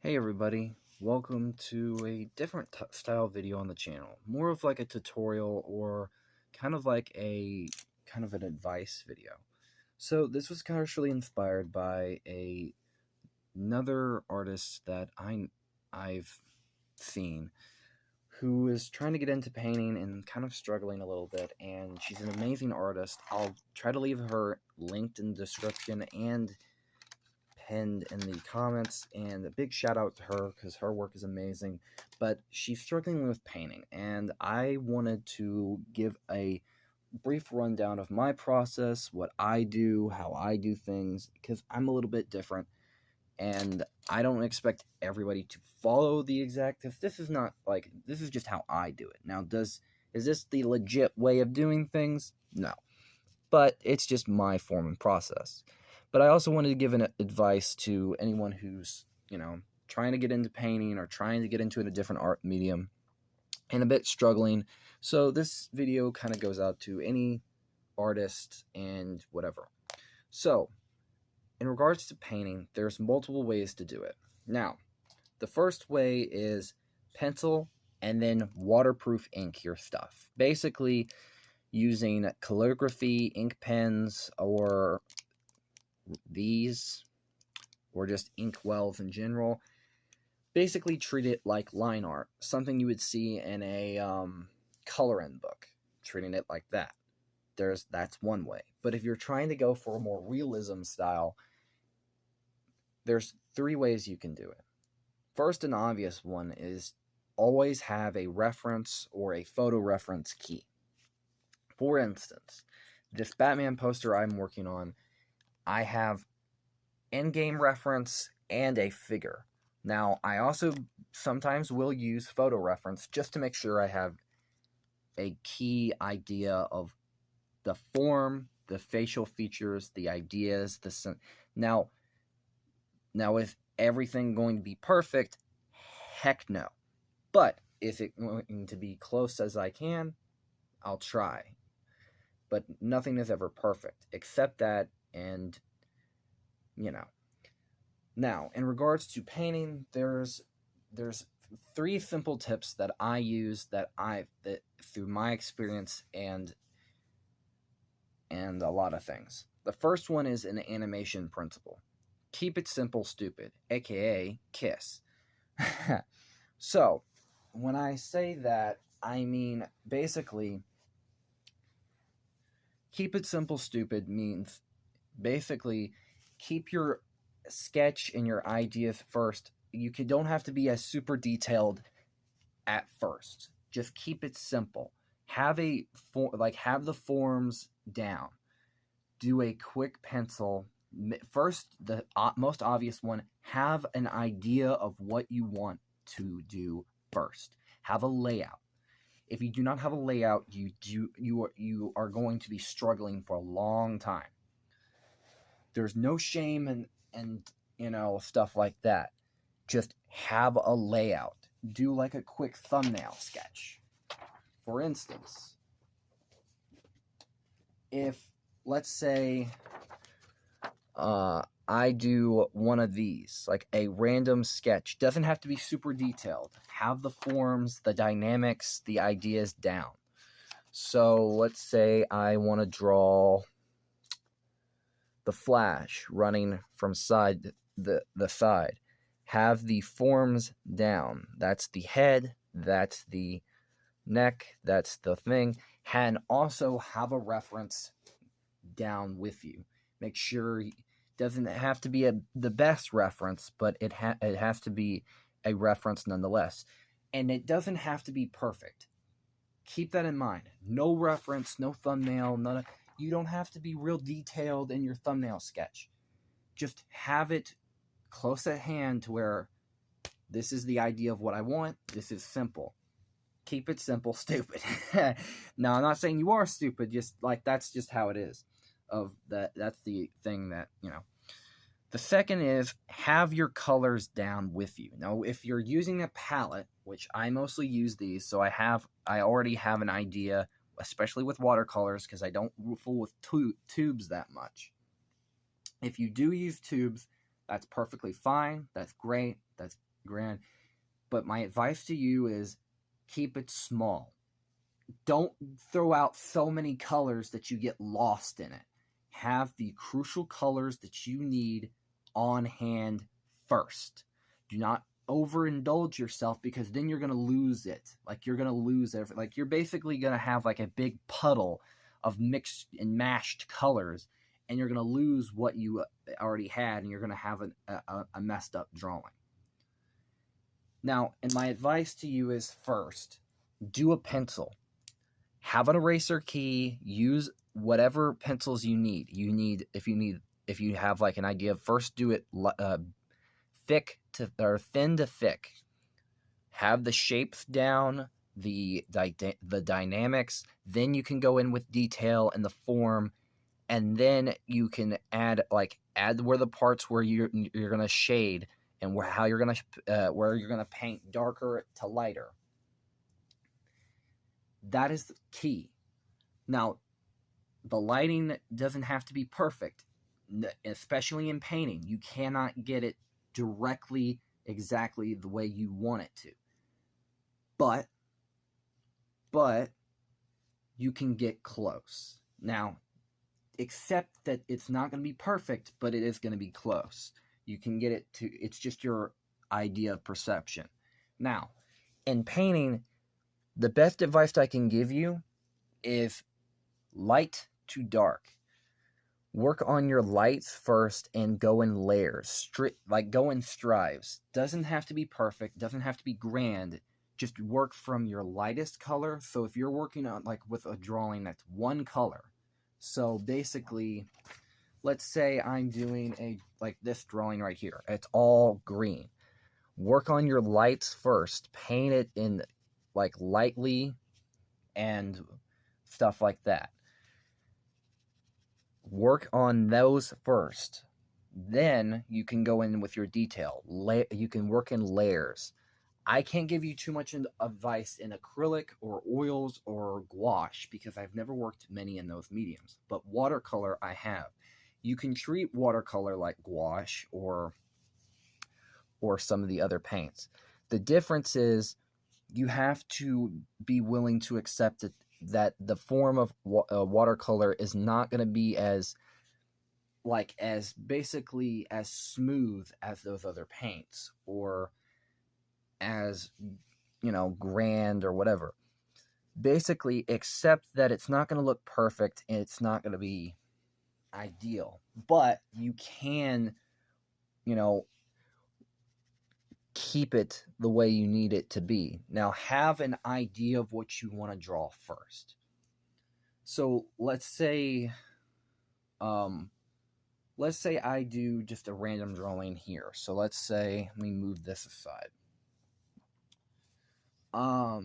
Hey everybody, welcome to a different style video on the channel. More of like a tutorial or kind of like an advice video. So this was actually inspired by another artist that I've seen who is trying to get into painting and kind of struggling a little bit, and she's an amazing artist. I'll try to leave her linked in the description and pinned in the comments, and a big shout out to her because her work is amazing. But she's struggling with painting, and I wanted to give a brief rundown of my process, what I do, how I do things, because I'm a little bit different, and I don't expect everybody to follow the exact, because this is not like, this is just how I do it. Now, is this the legit way of doing things? No, but it's just my form and process. But I also wanted to give an advice to anyone who's, trying to get into painting or trying to get into a different art medium and a bit struggling. So this video kind of goes out to any artist and whatever. So in regards to painting, there's multiple ways to do it. Now, the first way is pencil and then waterproof ink your stuff. Basically, using calligraphy, ink pens, or these, or just ink wells in general. Basically treat it like line art, something you would see in a coloring book, treating it like that. That's one way. But if you're trying to go for a more realism style, there's three ways you can do it. First and obvious one is always have a reference or a photo reference key. For instance, this Batman poster I'm working on, I have in-game reference and a figure. Now, I also sometimes will use photo reference just to make sure I have a key idea of the form, the facial features, the ideas, now is everything going to be perfect? Heck no. But is it going to be close as I can? I'll try. But nothing is ever perfect, except that, and Now, in regards to painting, there's three simple tips that I use that through my experience and a lot of things. The first one is an animation principle. Keep it simple, stupid, aka KISS. So, when I say that, I mean basically keep it simple, stupid means basically keep your sketch and your ideas first. You don't have to be as super detailed at first. Just keep it simple. Have the forms down. Do a quick pencil. First, the most obvious one, have an idea of what you want to do first. Have a layout. If you do not have a layout, you are going to be struggling for a long time. There's no shame and stuff like that. Just have a layout. Do like a quick thumbnail sketch. For instance, if, let's say, I do one of these, like a random sketch. Doesn't have to be super detailed. Have the forms, the dynamics, the ideas down. So let's say I want to draw the Flash running from the side. Have the forms down. That's the head, that's the neck, that's the thing. And also have a reference down with you. Make sure it doesn't have to be the best reference, but it has to be a reference nonetheless. And it doesn't have to be perfect. Keep that in mind. No reference, no thumbnail, you don't have to be real detailed in your thumbnail sketch. Just have it close at hand to where this is the idea of what I want. This is simple. Keep it simple, stupid. Now, I'm not saying you are stupid. Just like that's just how it is. That's the thing that, The second is have your colors down with you. Now, if you're using a palette, which I mostly use these, so I already have an idea, especially with watercolors, because I don't fool with tubes that much. If you do use tubes, that's perfectly fine. That's great. That's grand. But my advice to you is keep it small. Don't throw out so many colors that you get lost in it. Have the crucial colors that you need on hand first. Do not overindulge yourself, because then you're going to lose it. Like, you're going to lose everything. Like, you're basically going to have like a big puddle of mixed and mashed colors, and you're going to lose what you already had, and you're going to have a messed up drawing. Now, and my advice to you is, first, do a pencil. Have an eraser key. Use whatever pencils you need. If you have like an idea, first do it thick to, or thin to thick. Have the shapes down, the dynamics. Then you can go in with detail and the form, and then you can add where the parts where you're gonna shade, and where you're gonna paint darker to lighter. That is the key. Now, the lighting doesn't have to be perfect, especially in painting. You cannot get it directly exactly the way you want it to. But you can get close. Now, accept that it's not going to be perfect, but it is going to be close. You can get it to, it's just your idea of perception. Now, in painting, the best advice I can give you is light to dark. Work on your lights first and go in layers. Go in strives. Doesn't have to be perfect, doesn't have to be grand. Just work from your lightest color. So if you're working on with a drawing that's one color, so basically, let's say I'm doing this drawing right here. It's all green. Work on your lights first. Paint it in lightly and stuff like that. Work on those first. Then you can go in with your detail. You can work in layers. I can't give you too much advice in acrylic or oils or gouache, because I've never worked many in those mediums. But watercolor I have. You can treat watercolor like gouache or some of the other paints. The difference is you have to be willing to accept that the form of watercolor is not going to be as basically as smooth as those other paints, or as grand or whatever. Basically accept that it's not going to look perfect and it's not going to be ideal, but you can keep it the way you need it to be. Now, have an idea of what you want to draw first. So let's say I do just a random drawing here. So let's say, let me move this aside. Hold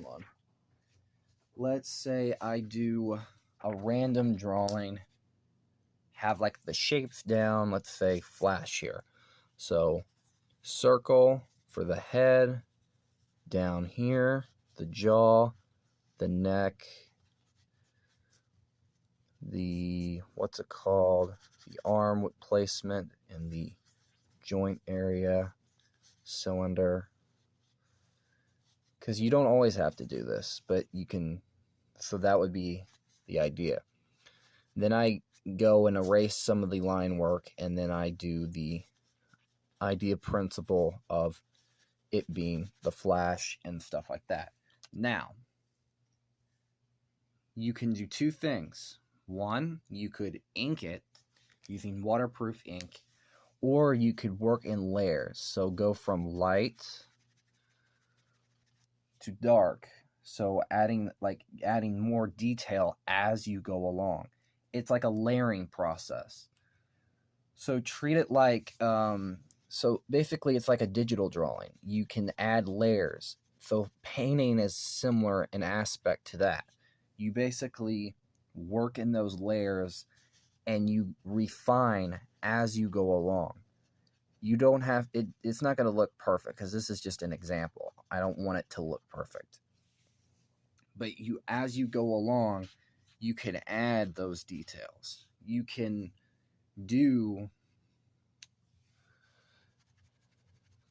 on. Let's say I do a random drawing, have the shapes down, let's say flash here. So circle for the head, down here, the jaw, the neck, the arm with placement in the joint area, cylinder. Because you don't always have to do this, but you can. So that would be the idea. Then I go and erase some of the line work, and then I do the idea principle of it being the flash and stuff like that. Now, you can do two things. One, you could ink it using waterproof ink, or you could work in layers. So go from light to dark. So adding more detail as you go along. It's like a layering process. So treat it so basically it's like a digital drawing. You can add layers. So painting is similar in aspect to that. You basically work in those layers and you refine as you go along. You don't have it. It's not going to look perfect, because this is just an example. I don't want it to look perfect. But as you go along, you can add those details. You can do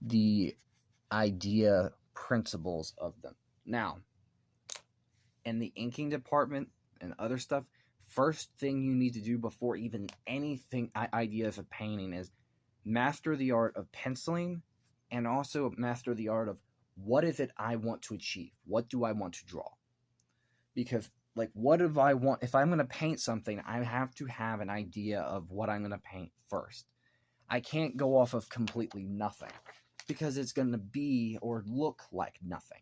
the idea principles of them. Now, in the inking department and other stuff, first thing you need to do before even anything ideas of painting is master the art of penciling, and also master the art of what is it I want to achieve? What do I want to draw? Because like, what if I'm going to paint something, I have to have an idea of what I'm going to paint first. I can't go off of completely nothing, because it's going to be or look like nothing.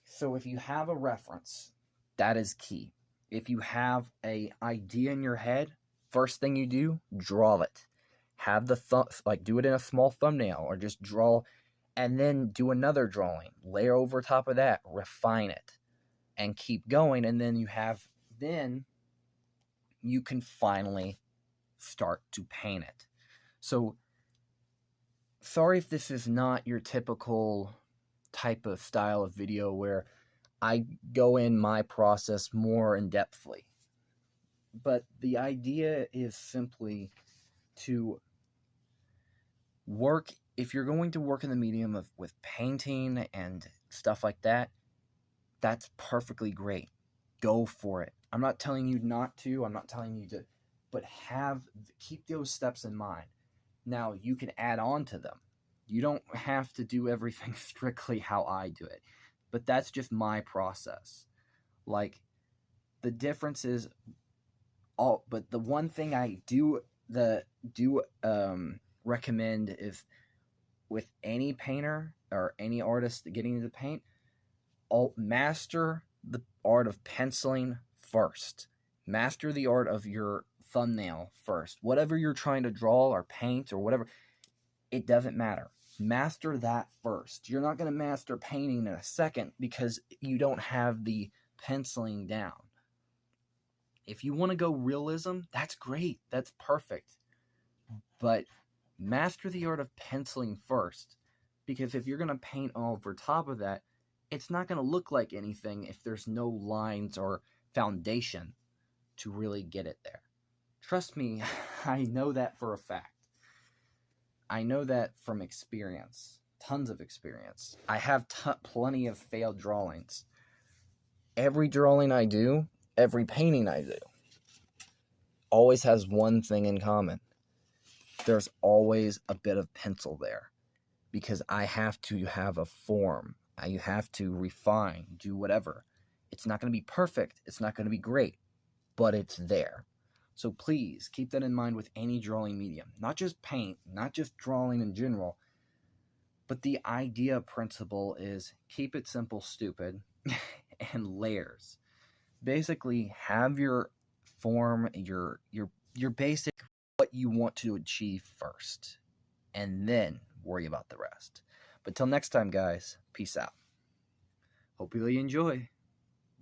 So if you have a reference, that is key. If you have an idea in your head, first thing you do, draw it. Have do it in a small thumbnail, or just draw, and then do another drawing. Layer over top of that, refine it, and keep going. And then you can finally start to paint it. So, sorry if this is not your typical type of style of video where I go in my process more in depthly. But the idea is simply to work, if you're going to work in the medium of with painting and stuff like that, that's perfectly great. Go for it. I'm not telling you not to, I'm not telling you to, but keep those steps in mind. Now, you can add on to them. You don't have to do everything strictly how I do it, but that's just my process. Like, the difference is but the one thing I do recommend is, with any painter or any artist getting into paint, master the art of penciling first. Master the art of your thumbnail first. Whatever you're trying to draw or paint or whatever, it doesn't matter. Master that first. You're not going to master painting in a second because you don't have the penciling down. If you want to go realism, that's great. That's perfect. But master the art of penciling first, because if you're going to paint over top of that, it's not going to look like anything if there's no lines or foundation to really get it there. Trust me, I know that for a fact. I know that from experience, tons of experience. I have plenty of failed drawings. Every drawing I do, every painting I do, always has one thing in common. There's always a bit of pencil there, because I have to have a form. You have to refine, do whatever. It's not going to be perfect. It's not going to be great, but it's there. So please keep that in mind with any drawing medium. Not just paint, not just drawing in general, but the idea principle is keep it simple, stupid, and layers. Basically, have your form, your basic, what you want to achieve first, and then worry about the rest. But till next time, guys, peace out. Hope you really enjoy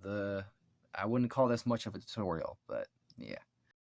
I wouldn't call this much of a tutorial, but yeah.